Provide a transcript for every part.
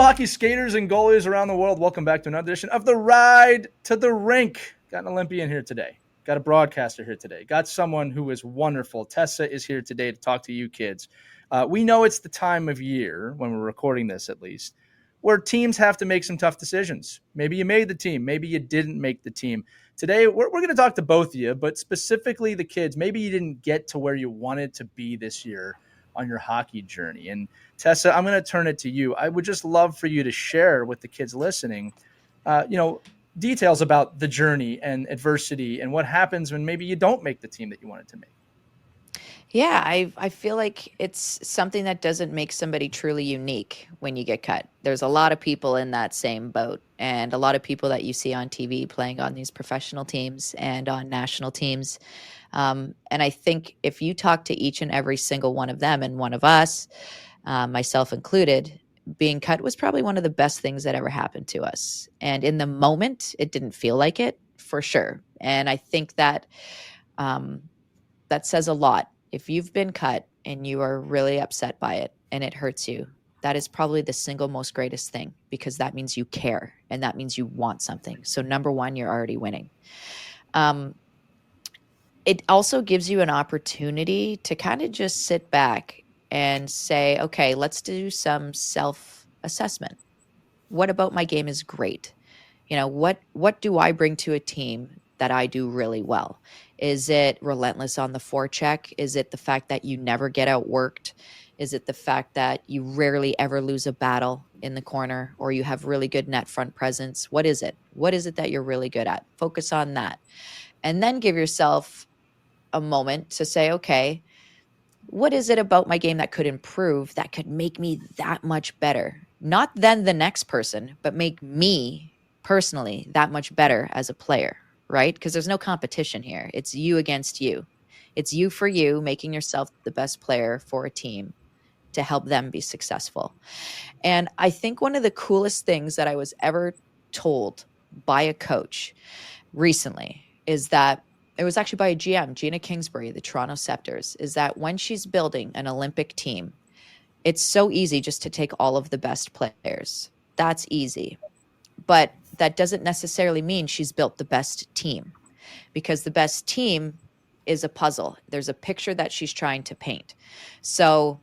Hello, hockey skaters and goalies around the world. Welcome back to another edition of the Ride to the Rink. Got an Olympian here today. Got a broadcaster here today. Got someone who is wonderful. Tessa is here today to talk to you kids. We know it's the time of year, when we're recording this at least, where teams have to make some tough decisions. Maybe you made the team. Maybe you didn't make the team. Today, we're going to talk to both of you, but specifically the kids. Maybe you didn't get to where you wanted to be this year on your hockey journey. And Tessa, I'm going to turn it to you. I would just love for you to share with the kids listening, details about the journey and adversity and what happens when maybe you don't make the team that you wanted to make. Yeah, I feel like it's something that doesn't make somebody truly unique when you get cut. There's a lot of people in that same boat, and a lot of people that you see on TV playing on these professional teams and on national teams. And I think if you talk to each and every single one of them and one of us, myself included, being cut was probably one of the best things that ever happened to us. And in the moment, it didn't feel like it for sure. And I think that that says a lot. If you've been cut and you are really upset by it and it hurts you, that is probably the single most greatest thing, because that means you care and that means you want something. So number one, you're already winning. It also gives you an opportunity to kind of just sit back and say, okay, let's do some self-assessment. What about my game is great? What do I bring to a team that I do really well? Is it relentless on the forecheck? Is it the fact that you never get outworked? Is it the fact that you rarely ever lose a battle in the corner, or you have really good net front presence? What is it? What is it that you're really good at? Focus on that. And then give yourself a moment to say, okay, what is it about my game that could improve, that could make me that much better? Not then the next person, but make me personally that much better as a player, right? Because there's no competition here. It's you against you. It's you for you, making yourself the best player for a team to help them be successful. And I think one of the coolest things that I was ever told by a coach recently is that it was actually by a GM, Gina Kingsbury, the Toronto Scepters, is that when she's building an Olympic team, it's so easy just to take all of the best players. That's easy. But that doesn't necessarily mean she's built the best team, because the best team is a puzzle. There's a picture that she's trying to paint. So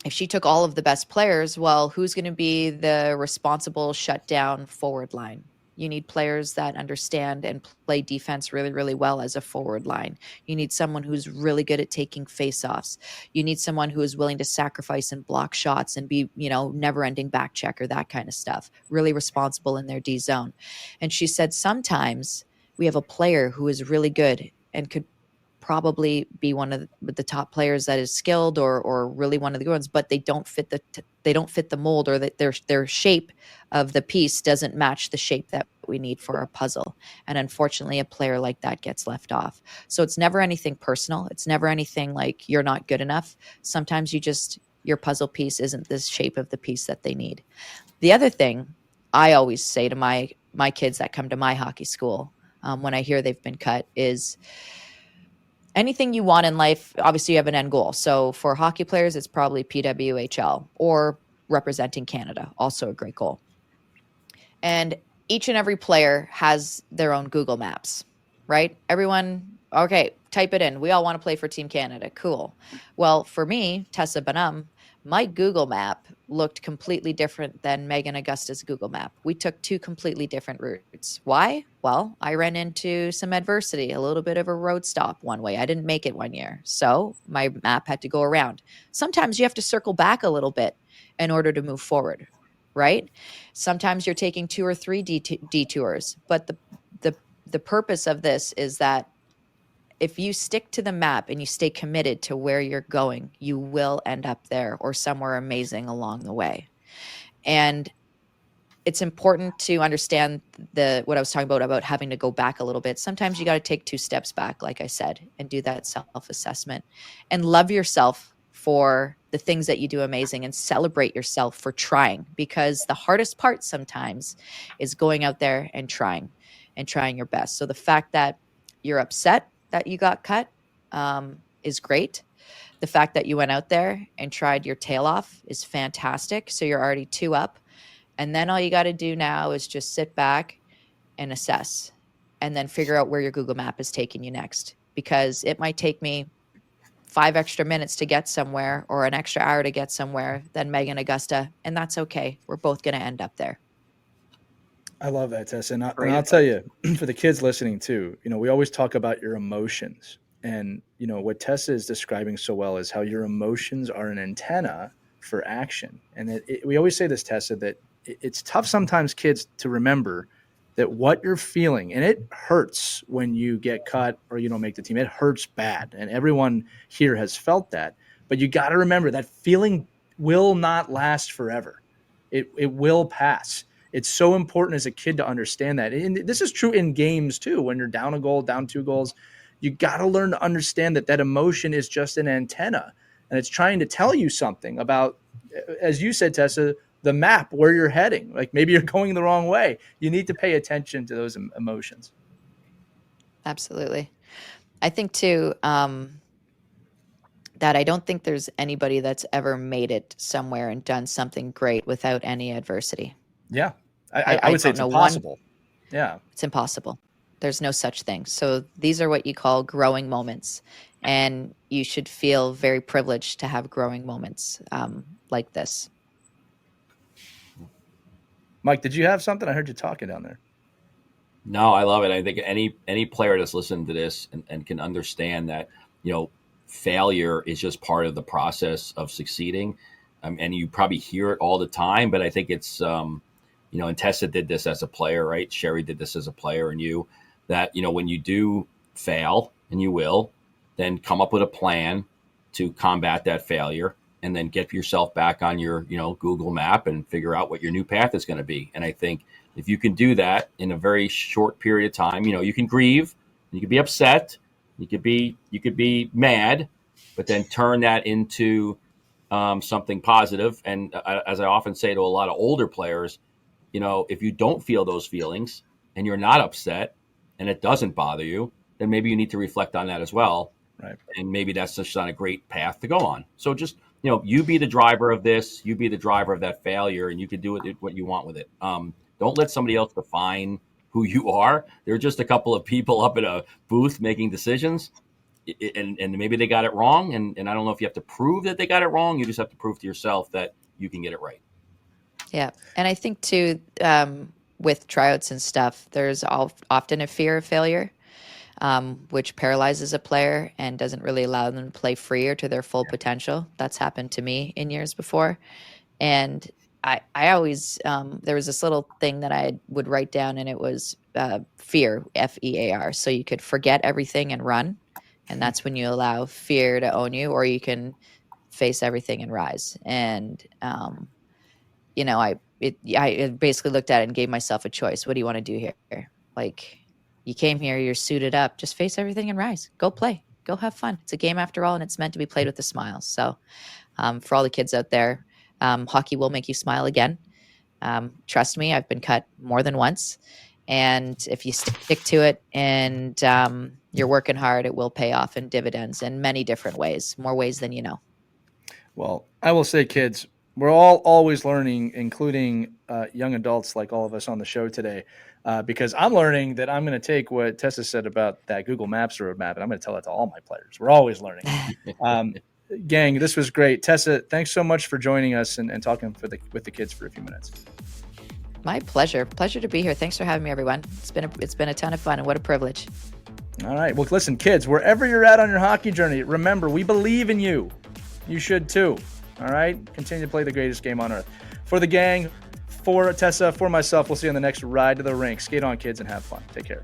if she took all of the best players, well, who's going to be the responsible shutdown forward line? You need players that understand and play defense really, really well as a forward line. You need someone who's really good at taking faceoffs. You need someone who is willing to sacrifice and block shots and be, never-ending back checker, that kind of stuff. Really responsible in their D zone. And she said sometimes we have a player who is really good and could probably be one of the top players that is skilled or really one of the good ones, but they don't fit the mold, or that their shape of the piece doesn't match the shape that we need for our puzzle. And unfortunately, a player like that gets left off. So it's never anything personal. It's never anything like you're not good enough. Sometimes your puzzle piece isn't the shape of the piece that they need. The other thing I always say to my kids that come to my hockey school when I hear they've been cut is, anything you want in life, obviously you have an end goal. So for hockey players, it's probably PWHL or representing Canada, also a great goal. And each and every player has their own Google Maps, right? Everyone, okay, type it in. We all want to play for Team Canada. Cool. Well, for me, Tessa Bonhomme, my Google map looked completely different than Megan Augusta's Google map. We took two completely different routes. Why? Well, I ran into some adversity, a little bit of a road stop one way. I didn't make it one year. So my map had to go around. Sometimes you have to circle back a little bit in order to move forward, right? Sometimes you're taking 2 or 3 detours. But the purpose of this is that if you stick to the map and you stay committed to where you're going, you will end up there or somewhere amazing along the way. And it's important to understand what I was talking about having to go back a little bit. Sometimes you got to take 2 steps back, like I said, and do that self-assessment and love yourself for the things that you do amazing and celebrate yourself for trying, because the hardest part sometimes is going out there and trying your best. So the fact that you're upset that you got cut is great. The fact that you went out there and tried your tail off is fantastic. So you're already 2 up. And then all you got to do now is just sit back and assess, and then figure out where your Google map is taking you next, because it might take me 5 extra minutes to get somewhere, or an extra hour to get somewhere than Megan Augusta. And that's okay. We're both going to end up there. I love that, Tessa. And I'll tell you, for the kids listening too, we always talk about your emotions. And, what Tessa is describing so well is how your emotions are an antenna for action. And we always say this, Tessa, that it's tough sometimes, kids, to remember that what you're feeling, and it hurts when you get cut or you don't make the team. It hurts bad. And everyone here has felt that. But you got to remember that feeling will not last forever. It will pass. It's so important as a kid to understand that. And this is true in games too. When you're down a goal, down 2 goals, you got to learn to understand that emotion is just an antenna, and it's trying to tell you something about, as you said, Tessa, the map, where you're heading. Like maybe you're going the wrong way. You need to pay attention to those emotions. Absolutely. I think too, that I don't think there's anybody that's ever made it somewhere and done something great without any adversity. Yeah. I would say it's impossible. Yeah. It's impossible. There's no such thing. So these are what you call growing moments. And you should feel very privileged to have growing moments like this. Mike, did you have something? I heard you talking down there. No, I love it. I think any player that's listening to this and can understand that, failure is just part of the process of succeeding. And you probably hear it all the time, but I think it's, and Tessa did this as a player, right? Sherry did this as a player, and that, when you do fail, and you will, then come up with a plan to combat that failure, and then get yourself back on your, Google map and figure out what your new path is going to be. And I think if you can do that in a very short period of time, you can grieve, you can be upset, you could be mad, but then turn that into something positive. And as I often say to a lot of older players, if you don't feel those feelings and you're not upset and it doesn't bother you, then maybe you need to reflect on that as well. Right. And maybe that's just not a great path to go on. So just, you be the driver of this, you be the driver of that failure, and you can do it what you want with it. Don't let somebody else define who you are. They're just a couple of people up at a booth making decisions, and maybe they got it wrong. And I don't know if you have to prove that they got it wrong. You just have to prove to yourself that you can get it right. Yeah. And I think too, with tryouts and stuff, there's often a fear of failure, which paralyzes a player and doesn't really allow them to play freer to their full potential. That's happened to me in years before. And I always, there was this little thing that I would write down, and it was fear, FEAR. So you could forget everything and run. And that's when you allow fear to own you, or you can face everything and rise. And, I basically looked at it and gave myself a choice. What do you want to do here? Like, you came here, you're suited up, just face everything and rise. Go play, go have fun. It's a game after all, and it's meant to be played with a smile. So for all the kids out there, hockey will make you smile again. Trust me, I've been cut more than once. And if you stick to it and you're working hard, it will pay off in dividends in many different ways, more ways than you know. Well, I will say, kids, we're all always learning, including young adults like all of us on the show today, because I'm learning that I'm going to take what Tessa said about that Google Maps roadmap, and I'm going to tell that to all my players. We're always learning. Gang, this was great. Tessa, thanks so much for joining us and talking with the kids for a few minutes. My pleasure. Pleasure to be here. Thanks for having me, everyone. It's been a ton of fun, and what a privilege. All right. Well, listen, kids, wherever you're at on your hockey journey, remember, we believe in you. You should too. All right? Continue to play the greatest game on earth. For the gang, for Tessa, for myself, we'll see you on the next Ride to the Rink. Skate on, kids, and have fun. Take care.